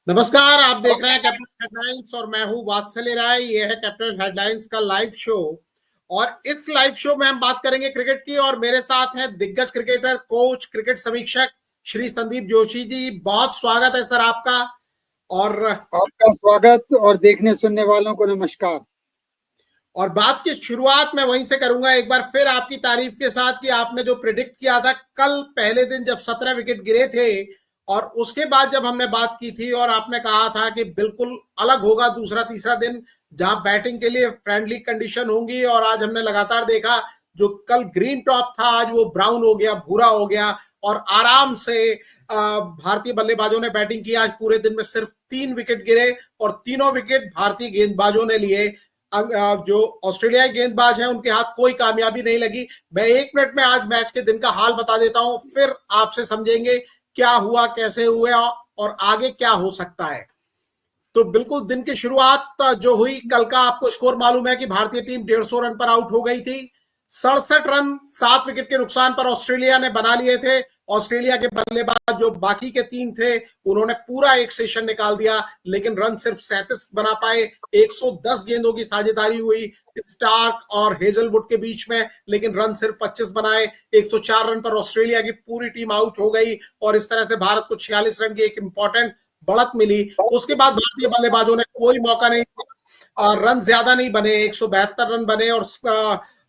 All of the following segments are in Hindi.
नमस्कार। आप देख रहे हैं कैपिटल हेडलाइंस और मैं हूं वात्सल्य राय। ये है कैपिटल हेडलाइंस का लाइव शो और इस लाइव शो में हम बात करेंगे क्रिकेट की और मेरे साथ हैं दिग्गज क्रिकेटर, कोच, क्रिकेट समीक्षक श्री संदीप जोशी जी। बहुत स्वागत है सर आपका। और आपका स्वागत और देखने सुनने वालों को नमस्कार। बात की शुरुआत मैं वहीं से करूंगा एक बार फिर आपकी तारीफ के साथ कि आपने जो प्रिडिक्ट किया था कल पहले दिन जब 17 विकेट गिरे थे और उसके बाद जब हमने बात की थी और आपने कहा था कि बिल्कुल अलग होगा दूसरा तीसरा दिन जहां बैटिंग के लिए फ्रेंडली कंडीशन होंगी, और आज हमने लगातार देखा जो कल ग्रीन टॉप था आज वो ब्राउन हो गया, भूरा हो गया और आराम से भारतीय बल्लेबाजों ने बैटिंग की। आज पूरे दिन में सिर्फ 3 विकेट गिरे और तीनों विकेट भारतीय गेंदबाजों ने लिए। जो ऑस्ट्रेलियाई गेंदबाज हैं उनके हाथ कोई कामयाबी नहीं लगी। मैं 1 मिनट में आज मैच के दिन का हाल बता देता हूं, फिर आपसे समझेंगे क्या हुआ, कैसे हुआ और आगे क्या हो सकता है। तो बिल्कुल दिन की शुरुआत जो हुई कल का, आपको स्कोर मालूम है कि भारतीय टीम 150 रन पर आउट हो गई थी। 67 रन 7 विकेट के नुकसान पर ऑस्ट्रेलिया ने बना लिए थे। ऑस्ट्रेलिया के बल्लेबाज जो बाकी के 3 थे उन्होंने पूरा एक सेशन निकाल दिया, लेकिन रन सिर्फ 37 बना पाए। 110 गेंदों की साझेदारी हुई स्टार्क और हेजलवुड के बीच में, लेकिन रन सिर्फ 25 बनाए। 104 रन पर ऑस्ट्रेलिया की पूरी टीम आउट हो गई और इस तरह से भारत को 46 रन की एक इंपॉर्टेंट बढ़त मिली। उसके बाद भारतीय बल्लेबाजों ने कोई मौका नहीं दिया, रन ज्यादा नहीं बने, 172 रन बने और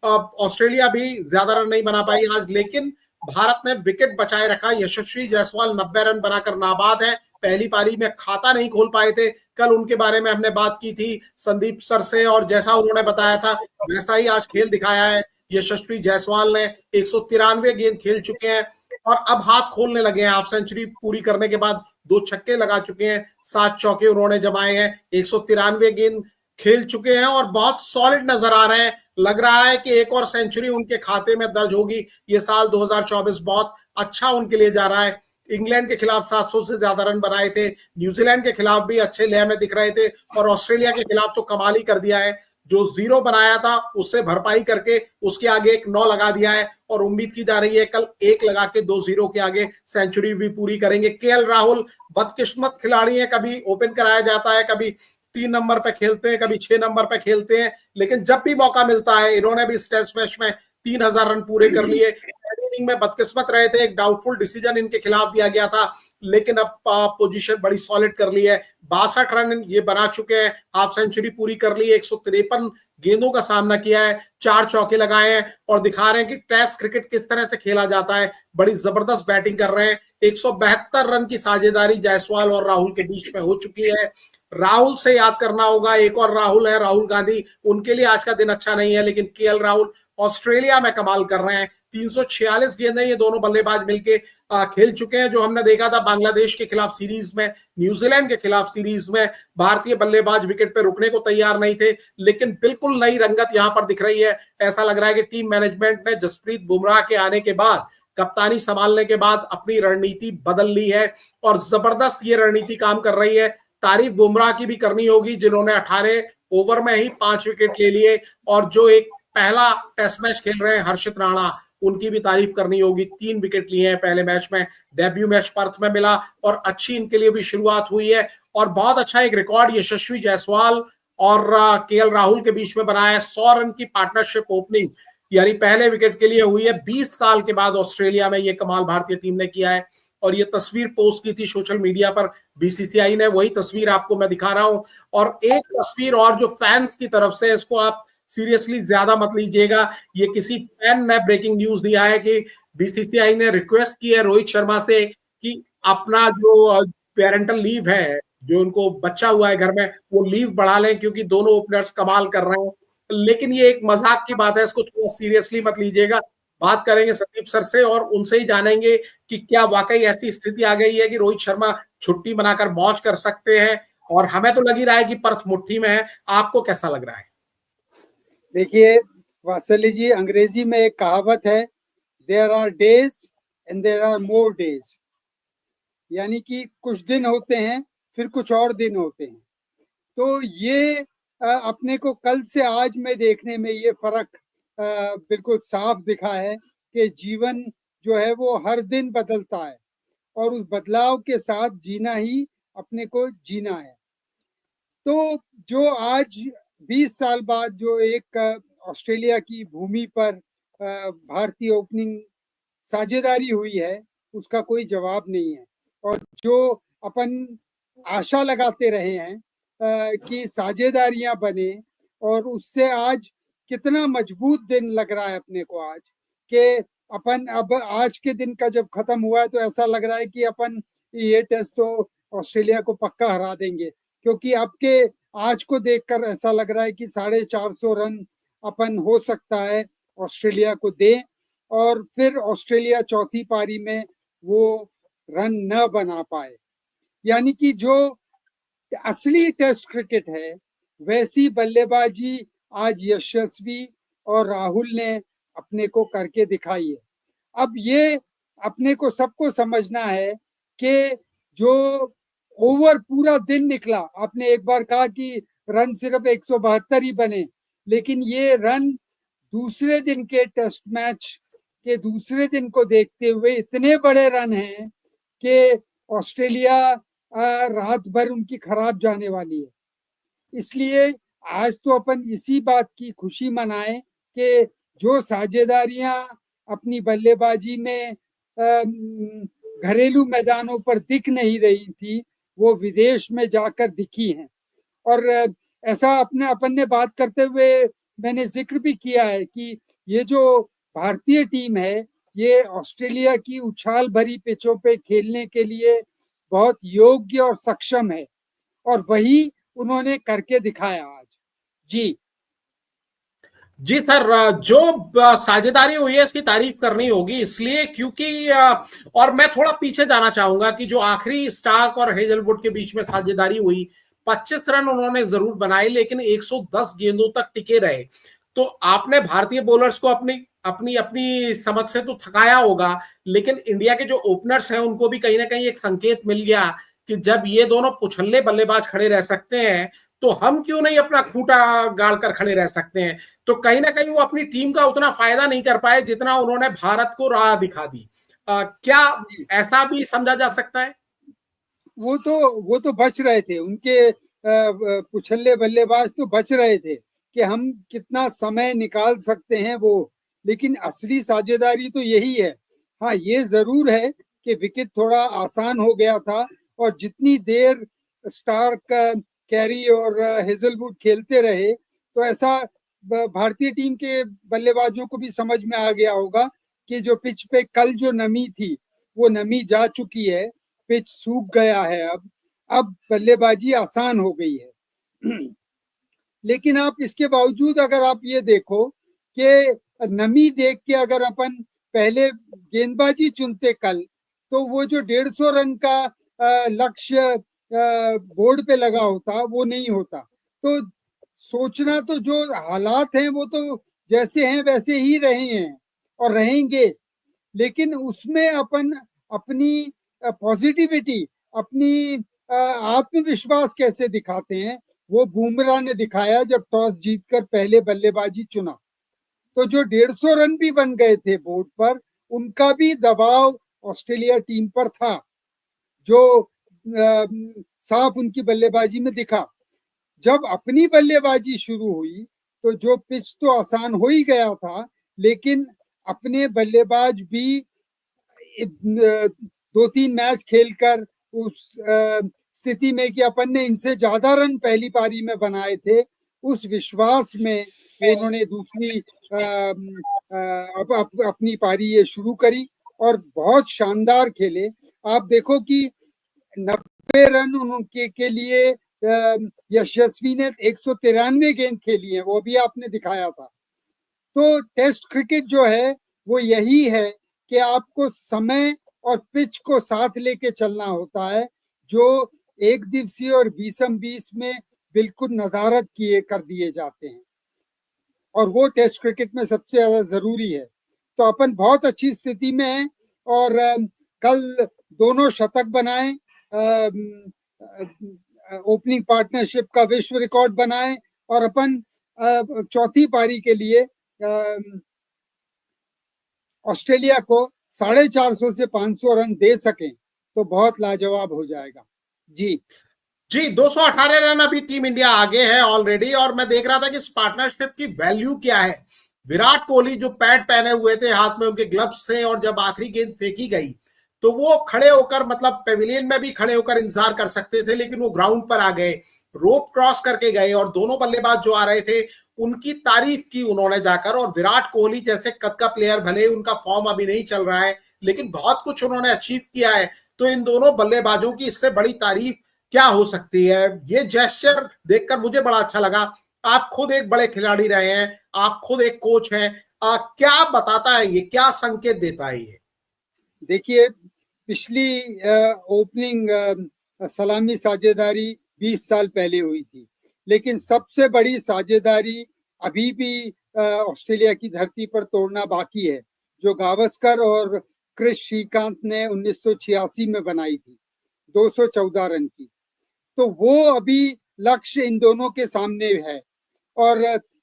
ऑस्ट्रेलिया भी ज्यादा रन नहीं बना पाई आज, लेकिन भारत ने विकेट बचाए रखा। यशस्वी जायसवाल 90 रन बनाकर नाबाद है, पहली पारी में खाता नहीं खोल पाए थे। कल उनके बारे में हमने बात की थी संदीप सर से और जैसा उन्होंने बताया था वैसा ही आज खेल दिखाया है यशस्वी जायसवाल ने। 193 गेंद खेल चुके हैं और अब हाथ खोलने लगे हैं। हाफ सेंचुरी पूरी करने के बाद 2 छक्के लगा चुके हैं, 7 चौके उन्होंने जमाए हैं, 193 गेंद खेल चुके हैं और बहुत सॉलिड नजर आ रहे हैं। लग रहा है कि एक और सेंचुरी उनके खाते में दर्ज होगी। ये साल 2024 बहुत अच्छा उनके लिए जा रहा है। इंग्लैंड के खिलाफ 700 से ज्यादा रन बनाए थे, न्यूजीलैंड के खिलाफ भी अच्छे लय में दिख रहे थे और ऑस्ट्रेलिया के खिलाफ तो कमाल ही कर दिया है। जो 0 बनाया था उससे भरपाई करके उसके आगे एक 9 लगा दिया है और उम्मीद की जा रही है कल 1 लगा के 2-0 के आगे सेंचुरी भी पूरी करेंगे। केएल राहुल बदकिस्मत खिलाड़ी है, कभी ओपन कराया जाता है, कभी 3 नंबर पे खेलते हैं, कभी 6 नंबर पे खेलते हैं, लेकिन जब भी मौका मिलता है इन्होंने भी टेस्ट मैच में 3000 रन पूरे कर लिए। इनिंग में बदकिस्मत रहे थे, एक डाउटफुल डिसीजन इनके खिलाफ दिया गया था, लेकिन अब पोजीशन बड़ी सॉलिड कर ली है। 62 रन ये बना चुके हैं, हाफ सेंचुरी पूरी कर ली, 153 गेंदों का सामना किया है, 4 चौके लगाए हैं और दिखा रहे हैं कि टेस्ट क्रिकेट किस तरह से खेला जाता है। बड़ी जबरदस्त बैटिंग कर रहे हैं। 172 रन की साझेदारी जायसवाल और राहुल के बीच में हो चुकी है। राहुल से याद करना होगा, एक और राहुल है, राहुल गांधी, उनके लिए आज का दिन अच्छा नहीं है, लेकिन केएल राहुल ऑस्ट्रेलिया में कमाल कर रहे हैं। 346 गेंदें ये दोनों बल्लेबाज मिलके खेल चुके हैं। जो हमने देखा था बांग्लादेश के खिलाफ सीरीज में, न्यूजीलैंड के खिलाफ सीरीज में, भारतीय बल्लेबाज विकेट पे रुकने को तैयार नहीं थे, लेकिन बिल्कुल नई रंगत यहां पर दिख रही है। ऐसा लग रहा है कि टीम मैनेजमेंट ने जसप्रीत बुमराह के आने के बाद, कप्तानी संभालने के बाद अपनी रणनीति बदल ली है और जबरदस्त ये रणनीति काम कर रही है। तारीफ बुमराह की भी करनी होगी जिन्होंने 18 ओवर में ही 5 विकेट ले लिए और जो एक पहला टेस्ट मैच खेल रहे हैं हर्षित राणा, उनकी भी तारीफ करनी होगी। 3 विकेट लिए हैं पहले मैच में, डेब्यू मैच पर्थ में मिला और अच्छी इनके लिए भी शुरुआत हुई है और बहुत अच्छा एक रिकॉर्ड यशस्वी जायसवाल और केएल राहुल के बीच में बनाया है। 100 रन की पार्टनरशिप ओपनिंग यानी पहले विकेट के लिए हुई है 20 साल के बाद ऑस्ट्रेलिया में। ये कमाल भारतीय टीम ने किया है और ये तस्वीर पोस्ट की थी सोशल मीडिया पर बीसीसीआई ने, वही तस्वीर आपको मैं दिखा रहा हूं। और एक तस्वीर और जो फैंस की तरफ से, इसको आप सीरियसली ज्यादा मत लीजिएगा, ये किसी फैन ने ब्रेकिंग न्यूज दिया है कि बीसीसीआई ने रिक्वेस्ट की है रोहित शर्मा से कि अपना जो पेरेंटल लीव है, जो उनको बच्चा हुआ है घर में, वो लीव बढ़ा लें क्योंकि दोनों ओपनर्स कमाल कर रहे हैं। लेकिन ये एक मजाक की बात है, इसको थोड़ा सीरियसली मत लीजिएगा। बात करेंगे संदीप सर से और उनसे ही जानेंगे कि क्या वाकई ऐसी स्थिति आ गई है कि रोहित शर्मा छुट्टी बनाकर मौज कर सकते हैं, और हमें तो लग ही रहा है कि पर्थ मुट्ठी में है। आपको कैसा लग रहा है? देखिए वात्सल्य जी, अंग्रेजी में एक कहावत है, there are days and there are more days, यानी कि कुछ दिन होते हैं फिर कुछ और दिन होते हैं। तो ये अपने को कल से आज में देखने में ये फर्क बिल्कुल साफ दिखा है कि जीवन जो है वो हर दिन बदलता है और उस बदलाव के साथ जीना ही अपने को जीना है। तो जो आज 20 साल बाद जो एक ऑस्ट्रेलिया की भूमि पर भारतीय ओपनिंग साझेदारी हुई है, उसका कोई जवाब नहीं है। और जो अपन आशा लगाते रहे हैं कि साझेदारियां बने, और उससे आज कितना मजबूत दिन लग रहा है अपने को आज, कि अपन अब आज के दिन का जब खत्म हुआ है तो ऐसा लग रहा है कि अपन ये टेस्ट तो ऑस्ट्रेलिया को पक्का हरा देंगे, क्योंकि आपके आज को देखकर ऐसा लग रहा है कि 450 रन अपन हो सकता है ऑस्ट्रेलिया को दे, और फिर ऑस्ट्रेलिया चौथी पारी में वो रन न बना पाए। यानी कि जो असली टेस्ट क्रिकेट है वैसी बल्लेबाजी आज यशस्वी और राहुल ने अपने को करके दिखाई है। अब ये अपने को सबको समझना है कि जो ओवर पूरा दिन निकला, आपने एक बार कहा कि रन सिर्फ 172 ही बने, लेकिन ये रन दूसरे दिन के टेस्ट मैच के दूसरे दिन को देखते हुए इतने बड़े रन हैं कि ऑस्ट्रेलिया रात भर उनकी खराब जाने वाली है। इसलिए आज तो अपन इसी बात की खुशी मनाएं कि जो साझेदारियां अपनी बल्लेबाजी में घरेलू मैदानों पर दिख नहीं रही थी, वो विदेश में जाकर दिखी हैं। और ऐसा अपन ने बात करते हुए मैंने जिक्र भी किया है कि ये जो भारतीय टीम है, ये ऑस्ट्रेलिया की उछाल भरी पिचों पे खेलने के लिए बहुत योग्य और सक्षम है, और वही उन्होंने करके दिखाया आज। जी जी सर, जो साझेदारी हुई है इसकी तारीफ करनी होगी, इसलिए क्योंकि और मैं थोड़ा पीछे जाना चाहूंगा कि जो आखिरी स्टार्क और हेजलवुड के बीच में साझेदारी हुई, 25 रन उन्होंने जरूर बनाए लेकिन 110 गेंदों तक टिके रहे। तो आपने भारतीय बॉलर्स को अपनी अपनी अपनी समझ से तो थकाया होगा, लेकिन इंडिया के जो ओपनर्स हैं उनको भी कहीं ना कहीं एक संकेत मिल गया कि जब ये दोनों पुछल्ले बल्लेबाज खड़े रह सकते हैं तो हम क्यों नहीं अपना खूंटा गाड़ कर खड़े रह सकते हैं। तो कहीं ना कहीं वो अपनी टीम का उतना फायदा नहीं कर पाए जितना उन्होंने भारत को राह दिखा दी। क्या ऐसा भी समझा जा सकता है? वो तो बच रहे थे, उनके पुछल्ले बल्लेबाज तो बच रहे थे कि हम कितना समय निकाल सकते हैं वो, लेकिन असली साझेदारी तो यही है। हाँ, ये जरूर है कि विकेट थोड़ा आसान हो गया था, और जितनी देर स्टार्क, कैरी और हेजलवुड खेलते रहे तो ऐसा भारतीय टीम के बल्लेबाजों को भी समझ में आ गया होगा कि जो पिच पे कल जो नमी थी वो नमी जा चुकी है, पिच सूख गया है, अब बल्लेबाजी आसान हो गई है। लेकिन आप इसके बावजूद अगर आप ये देखो कि नमी देख के अगर अपन पहले गेंदबाजी चुनते कल, तो वो जो 150 रन का लक्ष्य बोर्ड पे लगा होता वो नहीं होता। तो सोचना तो जो हालात हैं वो तो जैसे हैं वैसे ही रहे हैं और रहेंगे, लेकिन उसमें अपन अपनी पॉजिटिविटी, अपनी आत्मविश्वास कैसे दिखाते हैं, वो बुमराह ने दिखाया जब टॉस जीतकर पहले बल्लेबाजी चुना। तो जो 150 रन भी बन गए थे बोर्ड पर, उनका भी दबाव ऑस्ट्रेलिया टीम पर था, जो साफ उनकी बल्लेबाजी में दिखा। जब अपनी बल्लेबाजी शुरू हुई तो जो पिच तो आसान हो ही गया था, लेकिन अपने बल्लेबाज भी 2-3 मैच खेलकर उस स्थिति में कि अपन ने इनसे ज्यादा रन पहली पारी में बनाए थे, उस विश्वास में उन्होंने दूसरी अपनी पारी ये शुरू करी और बहुत शानदार खेले। आप देखो कि 90 रन उनके के लिए यशस्वी ने 193 गेंद खेली है, वो भी आपने दिखाया था। तो टेस्ट क्रिकेट जो है वो यही है कि आपको समय और पिच को साथ लेके चलना होता है, जो एक दिवसीय और 20 में बिल्कुल नदारद किए कर दिए जाते हैं, और वो टेस्ट क्रिकेट में सबसे ज्यादा जरूरी है। तो अपन बहुत अच्छी स्थिति में हैं, और कल दोनों शतक बनाए, ओपनिंग पार्टनरशिप का विश्व रिकॉर्ड बनाए, और अपन चौथी पारी के लिए ऑस्ट्रेलिया को 450 से 500 रन दे सकें तो बहुत लाजवाब हो जाएगा। जी जी 218 रन अभी टीम इंडिया आगे है ऑलरेडी। और मैं देख रहा था कि इस पार्टनरशिप की वैल्यू क्या है। विराट कोहली जो पैड पहने हुए थे, हाथ में उनके ग्लव्स थे, और जब आखिरी गेंद फेंकी गई तो वो खड़े होकर, मतलब पेविलियन में भी खड़े होकर इंतजार कर सकते थे, लेकिन वो ग्राउंड पर आ गए, रोप क्रॉस करके गए, और दोनों बल्लेबाज जो आ रहे थे उनकी तारीफ की उन्होंने जाकर। और विराट कोहली जैसे कद का प्लेयर, भले उनका फॉर्म अभी नहीं चल रहा है, लेकिन बहुत कुछ उन्होंने अचीव किया है। तो इन दोनों बल्लेबाजों की इससे बड़ी तारीफ क्या हो सकती है। ये जेस्चर देखकर मुझे बड़ा अच्छा लगा। आप खुद एक बड़े खिलाड़ी रहे हैं, आप खुद एक कोच हैं, क्या बताता है ये, क्या संकेत देता है ये? देखिए, पिछली ओपनिंग सलामी साझेदारी 20 साल पहले हुई थी, लेकिन सबसे बड़ी साझेदारी अभी भी ऑस्ट्रेलिया की धरती पर तोड़ना बाकी है, जो गावस्कर और क्रिस श्रीकांत ने 1986 में बनाई थी, 214 रन की। तो वो अभी लक्ष्य इन दोनों के सामने है। और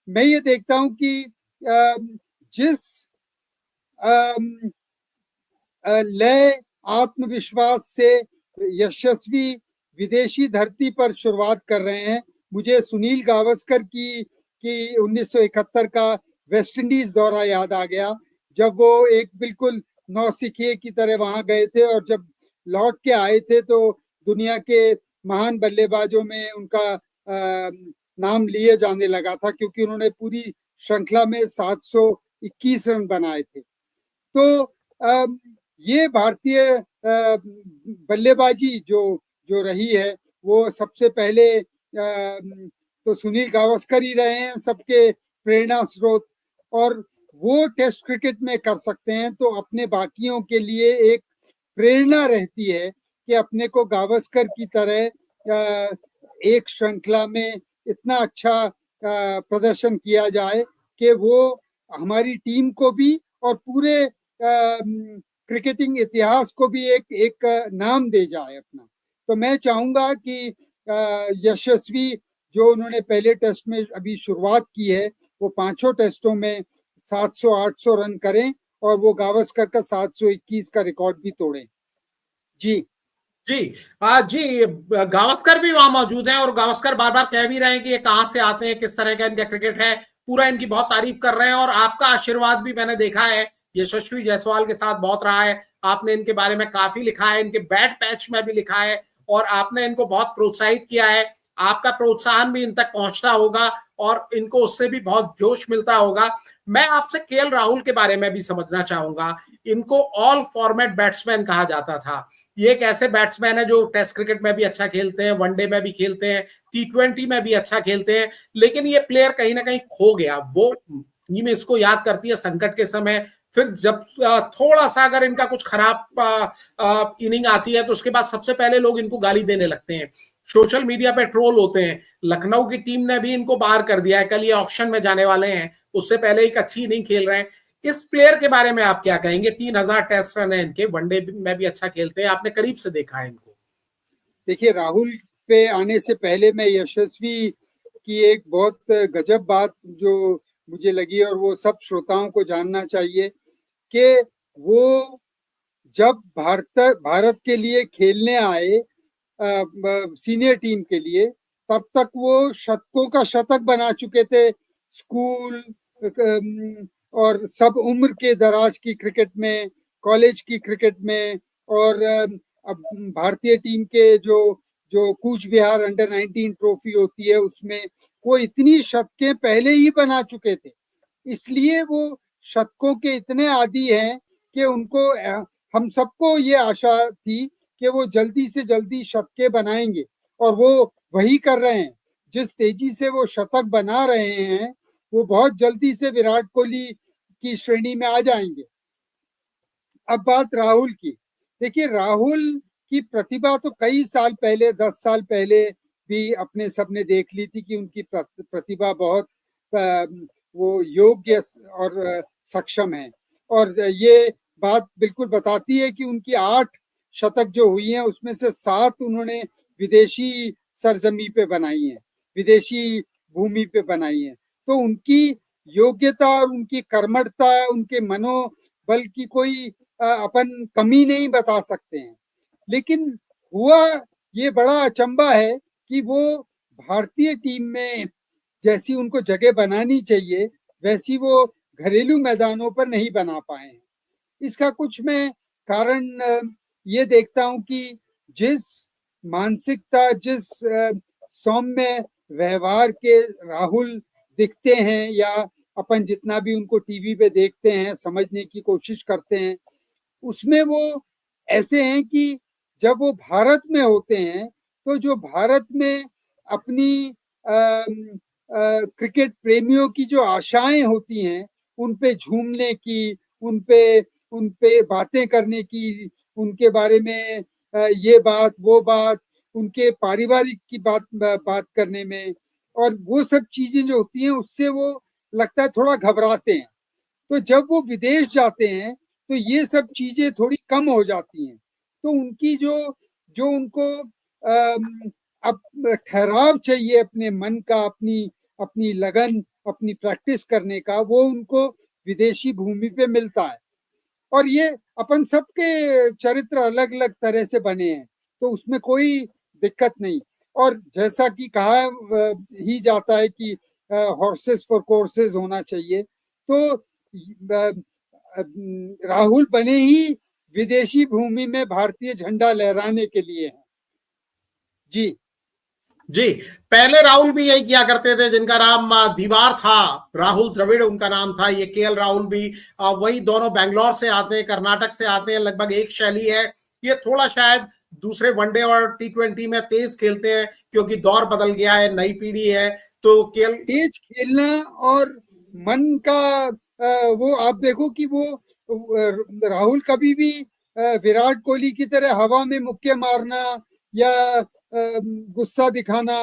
मैं ये देखता हूं कि जिस लय आत्मविश्वास से यशस्वी विदेशी धरती पर शुरुआत कर रहे हैं, मुझे सुनील गावस्कर की 1971 का वेस्ट इंडीज दौरा याद आ गया, जब वो एक बिल्कुल नौसिखिए की तरह वहां गए थे, और जब लौट के आए थे तो दुनिया के महान बल्लेबाजों में उनका नाम लिए जाने लगा था, क्योंकि उन्होंने पूरी श्रृंखला में 721 रन बनाए थे। तो ये भारतीय बल्लेबाजी जो जो रही है, वो सबसे पहले तो सुनील गावस्कर ही रहे हैं सबके प्रेरणा स्रोत, और वो टेस्ट क्रिकेट में कर सकते हैं तो अपने बाकियों के लिए एक प्रेरणा रहती है कि अपने को गावस्कर की तरह एक श्रृंखला में इतना अच्छा प्रदर्शन किया जाए कि वो हमारी टीम को भी और पूरे क्रिकेटिंग इतिहास को भी एक नाम दे जाए अपना। तो मैं चाहूंगा कि यशस्वी जो उन्होंने पहले टेस्ट में अभी शुरुआत की है, वो पांचों टेस्टों में 700-800 रन करें, और वो गावस्कर का 721 का रिकॉर्ड भी तोड़ें। जी जी जी, गावस्कर भी वहां मौजूद हैं, और गावस्कर बार बार कह भी रहे हैं कि ये कहां से आते हैं, किस तरह का इनका क्रिकेट है, पूरा इनकी बहुत तारीफ कर रहे हैं। और आपका आशीर्वाद भी मैंने देखा है यशस्वी जायसवाल के साथ बहुत रहा है। आपने इनके बारे में काफी लिखा है, इनके बैट पैच में भी लिखा है, और आपने इनको बहुत प्रोत्साहित किया है। आपका प्रोत्साहन भी इन तक पहुंचता होगा, और इनको उससे भी बहुत जोश मिलता होगा। मैं आपसे केएल राहुल के बारे में भी समझना चाहूंगा। इनको ऑल फॉर्मेट बैट्समैन कहा जाता था। ये एक ऐसे बैट्समैन है जो टेस्ट क्रिकेट में भी अच्छा खेलते हैं, वनडे में भी खेलते हैं, T20 में भी अच्छा खेलते हैं, लेकिन ये प्लेयर कहीं ना कहीं खो गया। वो टीम इसको याद करती है संकट के समय। फिर जब थोड़ा सा अगर इनका कुछ खराब इनिंग आती है तो उसके बाद सबसे पहले लोग इनको गाली देने लगते हैं, सोशल मीडिया पे ट्रोल होते हैं। लखनऊ की टीम ने भी इनको बाहर कर दिया है, कल ये ऑक्शन में जाने वाले हैं, उससे पहले एक अच्छी इनिंग खेल रहे हैं। इस प्लेयर के बारे में आप क्या कहेंगे? 3000 टेस्ट रन है इनके, वनडे में भी अच्छा खेलते हैं, आपने करीब से देखा है इनको। देखिए, राहुल पे आने से पहले मैं यशस्वी की एक बहुत गजब बात जो मुझे लगी, और वो सब श्रोताओं को जानना चाहिए, कि वो जब भारत के लिए खेलने आए सीनियर टीम के लिए, तब तक वो शतकों का शतक बना चुके थे स्कूल और सब उम्र के दराज की क्रिकेट में, कॉलेज की क्रिकेट में, और अब भारतीय टीम के जो जो कूच बिहार अंडर 19 ट्रॉफी होती है उसमें वो इतनी शतकें पहले ही बना चुके थे। इसलिए वो शतकों के इतने आदी हैं कि उनको, हम सबको ये आशा थी कि वो जल्दी से जल्दी शतकें बनाएंगे, और वो वही कर रहे हैं। जिस तेजी से वो शतक बना रहे हैं, वो बहुत जल्दी से विराट कोहली की श्रेणी में आ जाएंगे। अब बात राहुल की। देखिए, राहुल की प्रतिभा तो कई साल पहले, 10 साल पहले भी अपने सबने देख ली थी कि उनकी प्रतिभा बहुत वो योग्य और सक्षम है। और ये बात बिल्कुल बताती है कि उनकी 8 शतक जो हुई हैं उसमें से 7 उन्होंने विदेशी सरजमी पे बनाई हैं, विदेशी भूमि पे बनाई हैं। तो उनकी योग्यता और उनकी कर्मठता, उनके मनोबल की कोई अपन कमी नहीं बता सकते हैं। लेकिन हुआ ये बड़ा अचंभा है कि वो भारतीय टीम में जैसी उनको जगह बनानी चाहिए वैसी वो घरेलू मैदानों पर नहीं बना पाए हैं। इसका कुछ मैं कारण ये देखता हूं कि जिस मानसिकता, जिस सौम्य व्यवहार के राहुल दिखते हैं, या अपन जितना भी उनको टीवी पे देखते हैं, समझने की कोशिश करते हैं, उसमें वो ऐसे हैं कि जब वो भारत में होते हैं तो जो भारत में अपनी क्रिकेट प्रेमियों की जो आशाएं होती हैं, उन पे झूमने की, उन पे बातें करने की, उनके बारे में ये बात वो बात, उनके पारिवारिक की बात करने में, और वो सब चीजें जो होती हैं उससे वो लगता है थोड़ा घबराते हैं। तो जब वो विदेश जाते हैं तो ये सब चीजें थोड़ी कम हो जाती हैं। तो उनकी जो जो उनको अब ठहराव चाहिए अपने मन का, अपनी अपनी लगन, अपनी प्रैक्टिस करने का, वो उनको विदेशी भूमि पे मिलता है। और ये अपन सबके चरित्र अलग अलग तरह से बने हैं, तो उसमें कोई दिक्कत नहीं। और जैसा कि कहा ही जाता है कि हॉर्सेस फॉर कोर्सेज होना चाहिए, तो राहुल बने ही विदेशी भूमि में भारतीय झंडा लहराने के लिए हैं। जी जी, पहले राहुल भी यही किया करते थे, जिनका नाम दीवार था, राहुल द्रविड़ उनका नाम था। ये केएल राहुल भी वही, दोनों बैंगलोर से आते हैं, कर्नाटक से आते हैं, लगभग एक शैली है। ये थोड़ा शायद दूसरे वनडे और टी20 में तेज खेलते हैं क्योंकि दौर बदल गया है, नई पीढ़ी है। तो केएल तेज खेलना और मन का वो आप देखो कि वो राहुल कभी भी विराट कोहली की तरह हवा में मुक्के मारना या गुस्सा दिखाना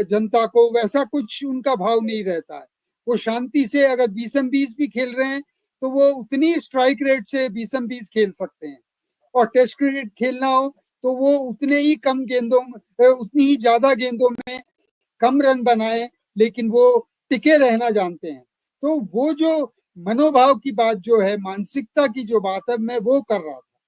जनता को, वैसा कुछ उनका भाव नहीं रहता है। वो शांति से अगर 20-20 भी खेल रहे हैं तो वो उतनी स्ट्राइक रेट से 20-20 खेल सकते हैं। और टेस्ट क्रिकेट खेलना हो तो वो उतने ही कम गेंदों में, उतनी ही ज्यादा गेंदों में कम रन बनाए, लेकिन वो टिके रहना जानते हैं। तो वो जो मनोभाव की बात जो है, मानसिकता की जो बात है, मैं वो कर रहा था।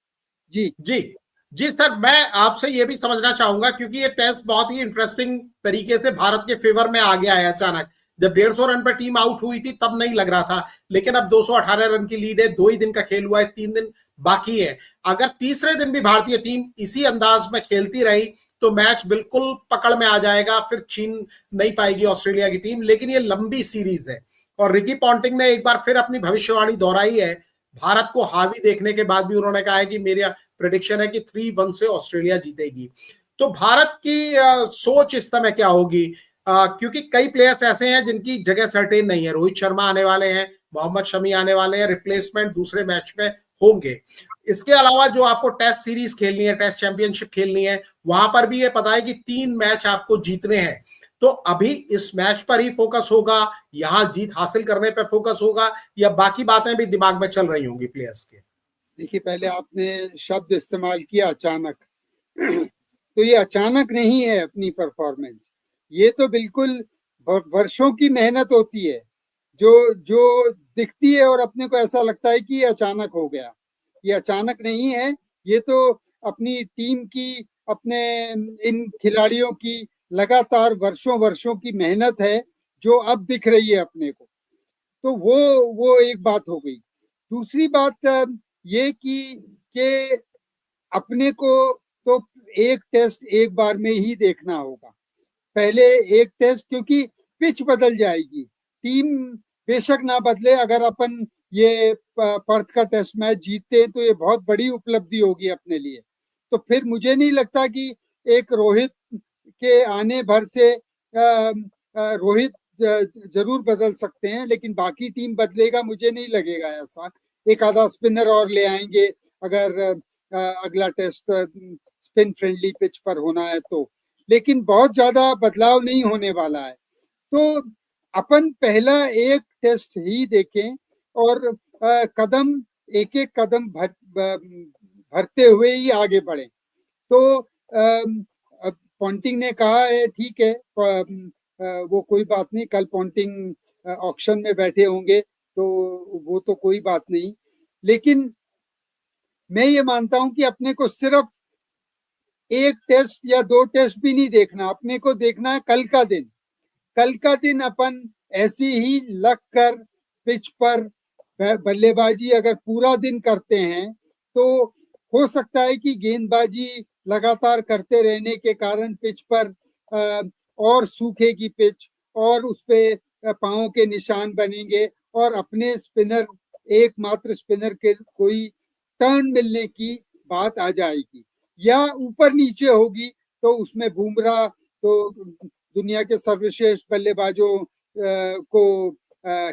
जी जी जी सर, मैं आपसे ये भी समझना चाहूंगा क्योंकि ये टेस्ट बहुत ही इंटरेस्टिंग तरीके से भारत के फेवर में आ गया है अचानक। जब 150 रन पर टीम आउट हुई थी तब नहीं लग रहा था, लेकिन अब 218 रन की लीड है, 2 ही दिन का खेल हुआ है, 3 दिन बाकी है। अगर तीसरे दिन भी भारतीय टीम इसी अंदाज में खेलती रही तो मैच बिल्कुल पकड़ में आ जाएगा, फिर छीन नहीं पाएगी ऑस्ट्रेलिया की टीम। लेकिन ये लंबी सीरीज है और रिकी पॉन्टिंग ने एक बार फिर अपनी भविष्यवाणी दोहराई है। भारत को हावी देखने के बाद भी उन्होंने कहा है कि मेरा प्रेडिक्शन है कि 3-1 से ऑस्ट्रेलिया जीतेगी। तो भारत की सोच इस समय क्या होगी? क्योंकि कई प्लेयर्स ऐसे हैं जिनकी जगह सर्टेन नहीं है। रोहित शर्मा आने वाले हैं, मोहम्मद शमी आने वाले हैं, रिप्लेसमेंट दूसरे मैच में होंगे। इसके अलावा जो आपको टेस्ट सीरीज खेलनी है, टेस्ट चैंपियनशिप खेलनी है, वहां पर भी ये पता है कि 3 मैच आपको जीतने हैं। तो अभी इस मैच पर ही फोकस होगा, यहां जीत हासिल करने पर फोकस होगा, या बाकी बातें भी दिमाग में चल रही होंगी प्लेयर्स के? देखिए, पहले आपने शब्द इस्तेमाल किया अचानक। तो ये अचानक नहीं है अपनी परफॉर्मेंस, ये तो बिल्कुल वर्षों की मेहनत होती है जो जो दिखती है और अपने को ऐसा लगता है कि ये अचानक हो गया। ये अचानक नहीं है, ये तो अपनी टीम की, अपने इन खिलाड़ियों की लगातार वर्षों वर्षों की मेहनत है जो अब दिख रही है अपने को। तो वो एक बात हो गई। दूसरी बात ये कि अपने को तो एक टेस्ट एक बार में ही देखना होगा। पहले एक टेस्ट, क्योंकि पिच बदल जाएगी, टीम बेशक ना बदले, अगर अपन ये पर्थ का टेस्ट मैच जीतते हैं तो ये बहुत बड़ी उपलब्धि होगी अपने लिए। तो फिर मुझे नहीं लगता कि एक रोहित के आने भर से रोहित जरूर बदल सकते हैं, लेकिन बाकी टीम बदलेगा मुझे नहीं लगेगा ऐसा। एक आधा स्पिनर और ले आएंगे अगर अगला टेस्ट स्पिन फ्रेंडली पिच पर होना है तो, लेकिन बहुत ज्यादा बदलाव नहीं होने वाला है। तो अपन पहला एक टेस्ट ही देखें और कदम एक एक कदम भरते हुए ही आगे बढ़े। तो पॉन्टिंग ने कहा है, ठीक है, वो कोई बात नहीं, कल पॉन्टिंग ऑक्शन में बैठे होंगे तो वो तो कोई बात नहीं। लेकिन मैं ये मानता हूं कि अपने को सिर्फ एक टेस्ट या दो टेस्ट भी नहीं देखना, अपने को देखना है कल का दिन। कल का दिन अपन ऐसे ही लग कर पिच पर बल्लेबाजी अगर पूरा दिन करते हैं तो हो सकता है कि गेंदबाजी लगातार करते रहने के कारण पिच पर और सूखेगी पिच और उस पे पांव के निशान बनेंगे और अपने स्पिनर, एकमात्र स्पिनर के कोई टर्न मिलने की बात आ जाएगी या ऊपर नीचे होगी तो उसमें बुमराह तो दुनिया के सर्वश्रेष्ठ बल्लेबाजों को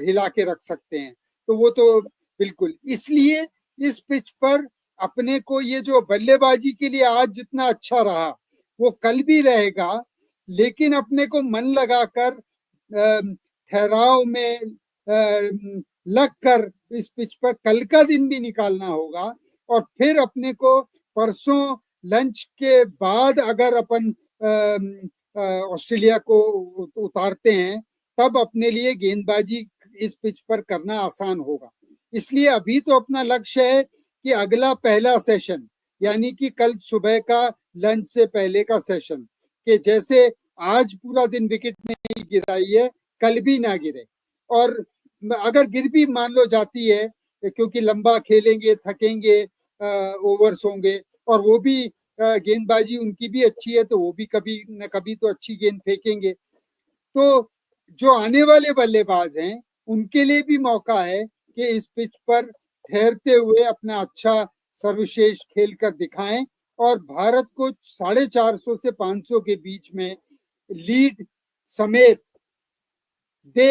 हिला के रख सकते हैं। तो वो तो बिल्कुल, इसलिए इस पिच पर अपने को ये जो बल्लेबाजी के लिए आज जितना अच्छा रहा वो कल भी रहेगा, लेकिन अपने को मन लगाकर ठहराव में लग कर इस पिच पर कल का दिन भी निकालना होगा और फिर अपने को परसों लंच के बाद अगर अपन ऑस्ट्रेलिया को उतारते हैं तब अपने लिए गेंदबाजी इस पिच पर करना आसान होगा। इसलिए अभी तो अपना लक्ष्य है कि अगला पहला सेशन यानी कि कल सुबह का लंच से पहले का सेशन कि जैसे आज पूरा दिन विकेट नहीं गिराई है कल भी ना गिरे, और अगर गिर भी मान लो जाती है क्योंकि लंबा खेलेंगे, थकेंगे, ओवर्स होंगे और वो भी गेंदबाजी उनकी भी अच्छी है तो वो भी कभी न कभी तो अच्छी गेंद फेंकेंगे। तो जो आने वाले बल्लेबाज हैं उनके लिए भी मौका है कि इस पिच पर ठहरते हुए अपना अच्छा सर्वश्रेष्ठ खेल कर दिखाएं और भारत को 450 से 500 के बीच में लीड समेत दे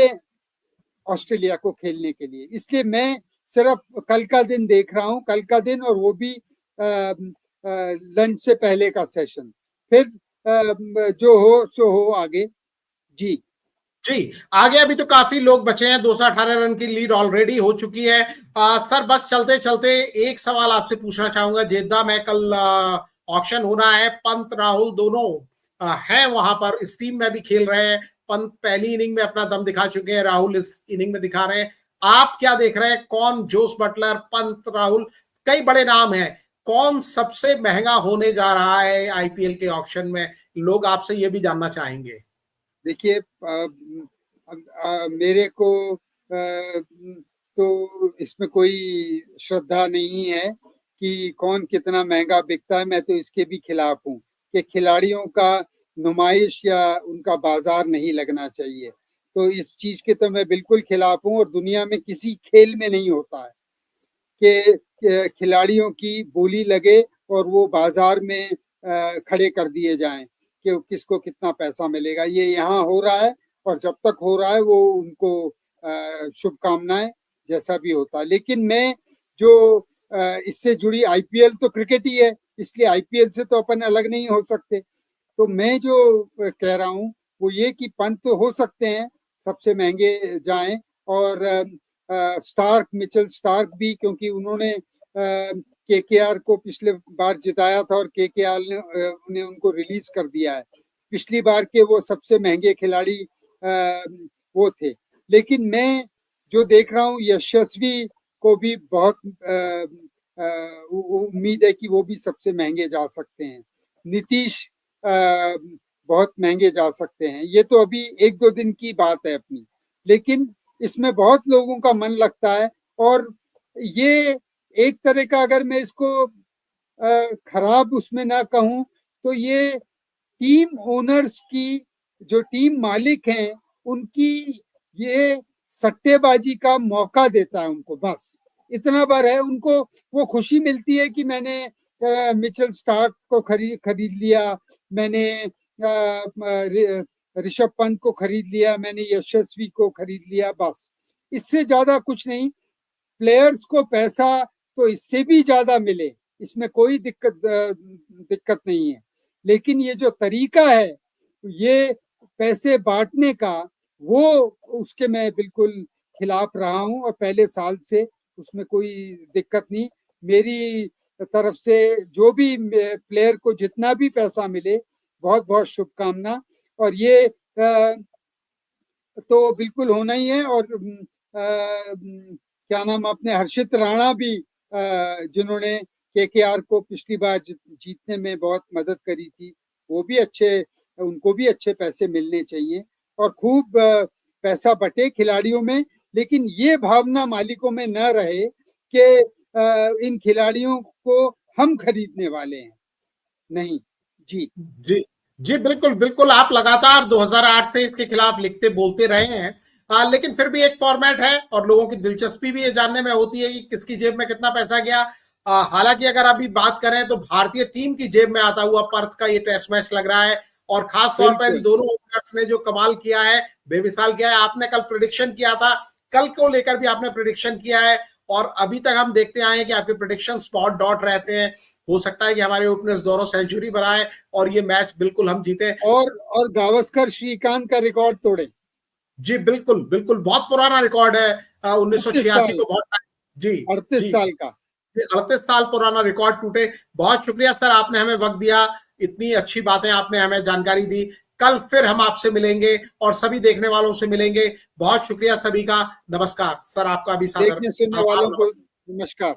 ऑस्ट्रेलिया को खेलने के लिए। इसलिए मैं सिर्फ कल का दिन देख रहा हूं, कल का दिन और वो भी लंच से पहले का सेशन, फिर जो हो सो हो आगे। जी जी, आगे अभी तो काफी लोग बचे हैं, 218 रन की लीड ऑलरेडी हो चुकी है। सर बस चलते चलते एक सवाल आपसे पूछना चाहूंगा। जेद्दा में कल ऑक्शन होना है, पंत राहुल दोनों हैं वहां पर, इस टीम में भी खेल रहे हैं। पंत पहली इनिंग में अपना दम दिखा चुके हैं, राहुल इस इनिंग में दिखा रहे हैं। आप क्या देख रहे हैं, कौन, जोस बटलर, पंत, राहुल, कई बड़े नाम हैं, कौन सबसे महंगा होने जा रहा है आईपीएल के ऑक्शन में? लोग आपसे ये भी जानना चाहेंगे। देखिए, मेरे को तो इसमें कोई श्रद्धा नहीं है कि कौन कितना महंगा बिकता है। मैं तो इसके भी खिलाफ हूँ कि खिलाड़ियों का नुमाइश या उनका बाजार नहीं लगना चाहिए। तो इस चीज के तो मैं बिल्कुल खिलाफ हूँ और दुनिया में किसी खेल में नहीं होता है कि खिलाड़ियों की बोली लगे और वो बाजार में खड़े कर दिए जाएं कि किसको कितना पैसा मिलेगा। ये यहाँ हो रहा है और जब तक हो रहा है वो उनको शुभकामनाएं, जैसा भी होता है। लेकिन मैं जो इससे जुड़ी आईपीएल तो क्रिकेट ही है, इसलिए आईपीएल से तो अपन अलग नहीं हो सकते। तो मैं जो कह रहा हूँ वो ये कि पंत तो हो सकते हैं सबसे महंगे जाएं और स्टार्क, मिचेल स्टार्क भी, क्योंकि उन्होंने केकेआर को पिछले बार जिताया था और केकेआर ने उनको रिलीज कर दिया है। पिछली बार के वो सबसे महंगे खिलाड़ी वो थे। लेकिन मैं जो देख रहा हूँ यशस्वी को भी बहुत उम्मीद है कि वो भी सबसे महंगे जा सकते हैं। नीतीश बहुत महंगे जा सकते हैं। ये तो अभी एक दो दिन की बात है अपनी, लेकिन इसमें बहुत लोगों का मन लगता है और ये एक तरह का, अगर मैं इसको खराब उसमें ना कहूं तो ये टीम ओनर्स की, जो टीम मालिक हैं उनकी ये सट्टेबाजी का मौका देता है उनको। बस इतना बार है उनको, वो खुशी मिलती है कि मैंने मिचेल स्टार्क को खरीद लिया, मैंने ऋषभ पंत को खरीद लिया, मैंने यशस्वी को खरीद लिया, बस इससे ज्यादा कुछ नहीं। प्लेयर्स को पैसा तो इससे भी ज्यादा मिले, इसमें कोई दिक्कत नहीं है। लेकिन ये जो तरीका है ये पैसे बांटने का, वो उसके मैं बिल्कुल खिलाफ रहा हूं और पहले साल से उसमें कोई दिक्कत नहीं। मेरी तरफ से जो भी प्लेयर को जितना भी पैसा मिले, बहुत बहुत शुभकामना। और ये तो बिल्कुल होना ही है। और क्या नाम, अपने हर्षित राणा भी जिन्होंने केकेआर को पिछली बार जीतने में बहुत मदद करी थी, वो भी उनको भी अच्छे पैसे मिलने चाहिए और खूब पैसा बटे खिलाड़ियों में, लेकिन ये भावना मालिकों में न रहे कि इन खिलाड़ियों को हम खरीदने वाले हैं। नहीं जी जी जी, बिल्कुल बिल्कुल, आप लगातार 2008 से इसके खिलाफ लिखते बोलते रहे हैं, लेकिन फिर भी एक फॉर्मेट है और लोगों की दिलचस्पी भी ये जानने में होती है कि किसकी जेब में कितना पैसा गया। हालांकि अगर अभी बात करें तो भारतीय टीम की जेब में आता हुआ पर्थ का ये टेस्ट मैच लग रहा है, और खास तौर पर इन दोनों ओपनर्स ने जो कमाल किया है, बेमिसाल किया है। आपने कल प्रेडिक्शन किया था, कल को लेकर भी आपने प्रेडिक्शन किया है, और अभी तक हम देखते आए हैं कि आपके प्रेडिक्शन स्पॉट डॉट रहते हैं। हो सकता है कि हमारे ओपनर्स दोनों सेंचुरी बनाए और ये मैच बिल्कुल हम जीते, और गावस्कर श्रीकांत का रिकॉर्ड तोड़े। जी बिल्कुल बिल्कुल, बहुत पुराना रिकॉर्ड है, 1986 को, बहुत जी 38 साल का, 38 साल पुराना रिकॉर्ड टूटे। बहुत शुक्रिया सर, आपने हमें वक्त दिया, इतनी अच्छी बातें आपने हमें जानकारी दी। कल फिर हम आपसे मिलेंगे और सभी देखने वालों से मिलेंगे। बहुत शुक्रिया सभी का, नमस्कार सर, आपका भी सादर देखने सुनने वालों को नमस्कार।